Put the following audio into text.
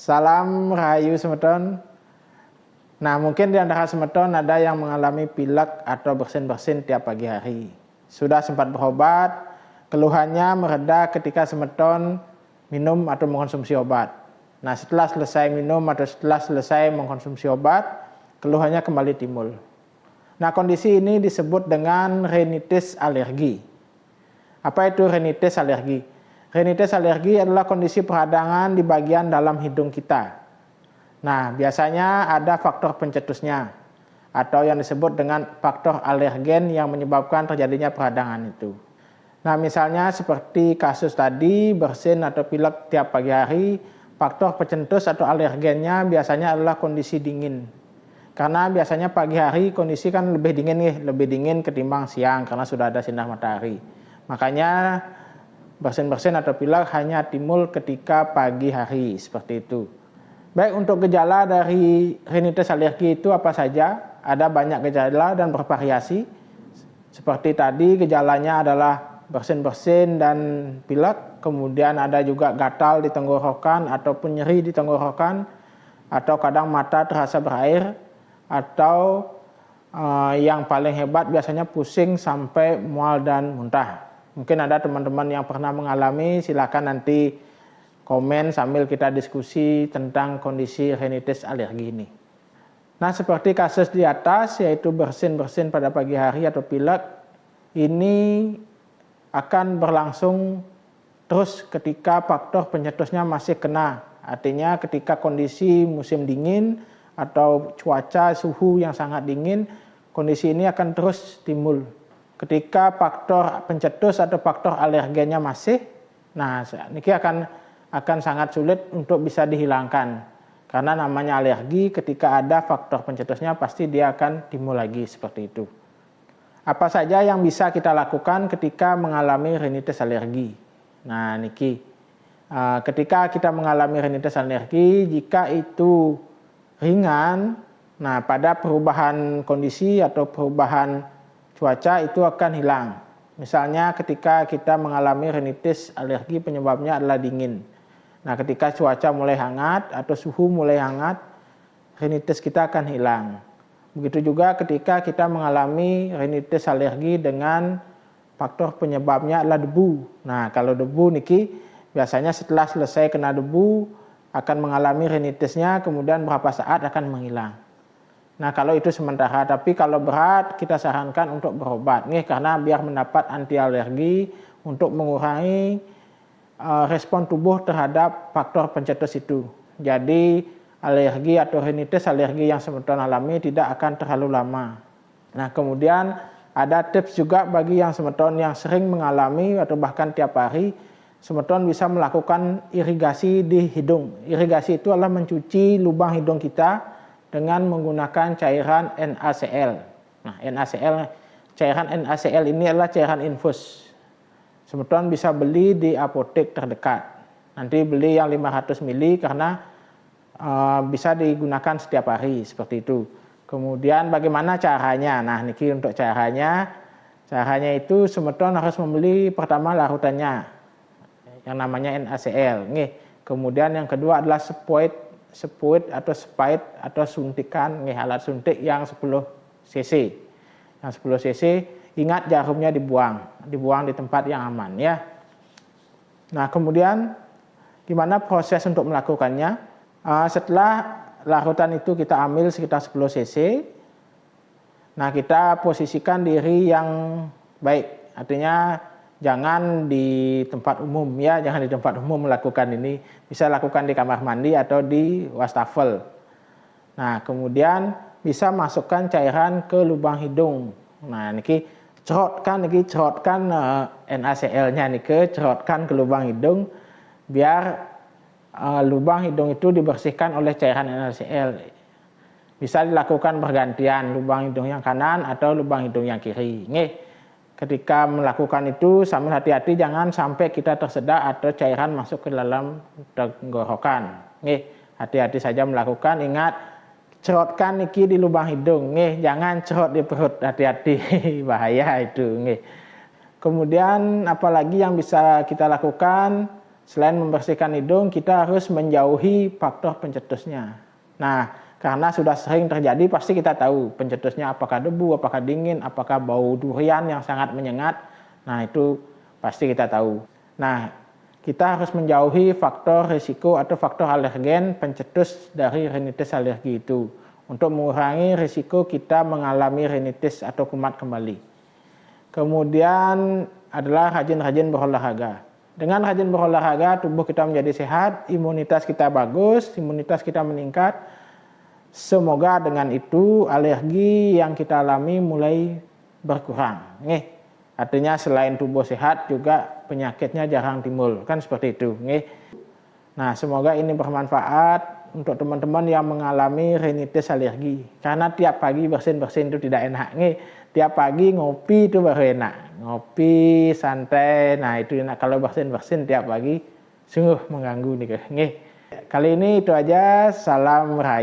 Salam Rahayu semeton. Nah, mungkin di antara semeton ada yang mengalami pilek atau bersin-bersin tiap pagi hari. Sudah sempat berobat, keluhannya mereda ketika semeton minum atau mengkonsumsi obat. Nah, setelah selesai minum atau setelah selesai mengkonsumsi obat, keluhannya kembali timbul. Nah, kondisi ini disebut dengan rinitis alergi. Apa itu rinitis alergi? Rinitis alergi adalah kondisi peradangan di bagian dalam hidung kita. Nah, biasanya ada faktor pencetusnya atau yang disebut dengan faktor alergen yang menyebabkan terjadinya peradangan itu. Nah, misalnya seperti kasus tadi, bersin atau pilek tiap pagi hari, faktor pencetus atau alergennya biasanya adalah kondisi dingin. Karena biasanya pagi hari kondisi kan lebih dingin ketimbang siang karena sudah ada sinar matahari. Makanya bersin-bersin atau pilek hanya timbul ketika pagi hari, seperti itu. Baik, untuk gejala dari rinitis alergi itu apa saja? Ada banyak gejala dan bervariasi. Seperti tadi gejalanya adalah bersin-bersin dan pilek, kemudian ada juga gatal di tenggorokan ataupun nyeri di tenggorokan, atau kadang mata terasa berair, atau yang paling hebat biasanya pusing sampai mual dan muntah. Mungkin ada teman-teman yang pernah mengalami, silakan nanti komen sambil kita diskusi tentang kondisi rinitis alergi ini. Nah, seperti kasus di atas, yaitu bersin-bersin pada pagi hari atau pilek, ini akan berlangsung terus ketika faktor pencetusnya masih kena. Artinya ketika kondisi musim dingin atau cuaca suhu yang sangat dingin, kondisi ini akan terus timbul. Ketika faktor pencetus atau faktor alergennya masih, nah ini akan sangat sulit untuk bisa dihilangkan. Karena namanya alergi, ketika ada faktor pencetusnya pasti dia akan timbul lagi seperti itu. Apa saja yang bisa kita lakukan ketika mengalami rinitis alergi? Nah, niki, ketika kita mengalami rinitis alergi, jika itu ringan, nah pada perubahan kondisi atau perubahan cuaca itu akan hilang. Misalnya ketika kita mengalami rinitis alergi penyebabnya adalah dingin. Nah, ketika cuaca mulai hangat atau suhu mulai hangat, rinitis kita akan hilang. Begitu juga ketika kita mengalami rinitis alergi dengan faktor penyebabnya adalah debu. Nah, kalau debu niki biasanya setelah selesai kena debu akan mengalami rinitisnya, kemudian berapa saat akan menghilang. Nah, kalau itu sementara, tapi kalau berat kita sarankan untuk berobat karena biar mendapat anti alergi untuk mengurangi respon tubuh terhadap faktor pencetus itu. Jadi alergi atau rinitis alergi yang semeton alami tidak akan terlalu lama. Nah, kemudian ada tips juga bagi yang semeton yang sering mengalami atau bahkan tiap hari, semeton bisa melakukan irigasi di hidung. Irigasi itu adalah mencuci lubang hidung kita dengan menggunakan cairan NaCl. Nah, cairan NaCl ini adalah cairan infus. Semeton bisa beli di apotek terdekat. Nanti beli yang 500 ml karena bisa digunakan setiap hari, seperti itu. Kemudian bagaimana caranya? Nah, niki untuk caranya itu semeton harus membeli pertama larutannya yang namanya NaCl. Kemudian yang kedua adalah sepuit atau spait atau suntikan, alat suntik yang 10 cc. Yang 10 cc, ingat jarumnya dibuang di tempat yang aman ya. Nah, kemudian gimana proses untuk melakukannya? Setelah larutan itu kita ambil sekitar 10 cc. Nah, kita posisikan diri yang baik. Artinya jangan di tempat umum ya, jangan di tempat umum melakukan ini. Bisa lakukan di kamar mandi atau di wastafel. Nah, kemudian bisa masukkan cairan ke lubang hidung. Nah, niki cerotkan NaCl-nya cerotkan ke lubang hidung biar lubang hidung itu dibersihkan oleh cairan NaCl. Bisa dilakukan bergantian, lubang hidung yang kanan atau lubang hidung yang kiri. Ketika melakukan itu sambil hati-hati jangan sampai kita tersedak atau cairan masuk ke dalam tenggorokan. Hati-hati saja melakukan, ingat cerotkan niki di lubang hidung, jangan cerot di perut, hati-hati bahaya itu. Kemudian apalagi yang bisa kita lakukan? selain membersihkan hidung, kita harus menjauhi faktor pencetusnya. Nah, karena sudah sering terjadi, pasti kita tahu pencetusnya apakah debu, apakah dingin, apakah bau durian yang sangat menyengat. Nah, itu pasti kita tahu. Nah, kita harus menjauhi faktor risiko atau faktor alergen pencetus dari rinitis alergi itu untuk mengurangi risiko kita mengalami rinitis atau kumat kembali. Kemudian adalah rajin-rajin berolahraga. Dengan rajin berolahraga, tubuh kita menjadi sehat, imunitas kita bagus, imunitas kita meningkat. Semoga dengan itu alergi yang kita alami mulai berkurang. Artinya selain tubuh sehat juga penyakitnya jarang timbul. Kan seperti itu. Nah, semoga ini bermanfaat untuk teman-teman yang mengalami rinitis alergi. Karena tiap pagi bersin-bersin itu tidak enak. Tiap pagi ngopi itu baru enak. Ngopi santai, nah itu enak. Kalau bersin-bersin tiap pagi sungguh mengganggu nih. Kali ini itu aja, salam rahayu.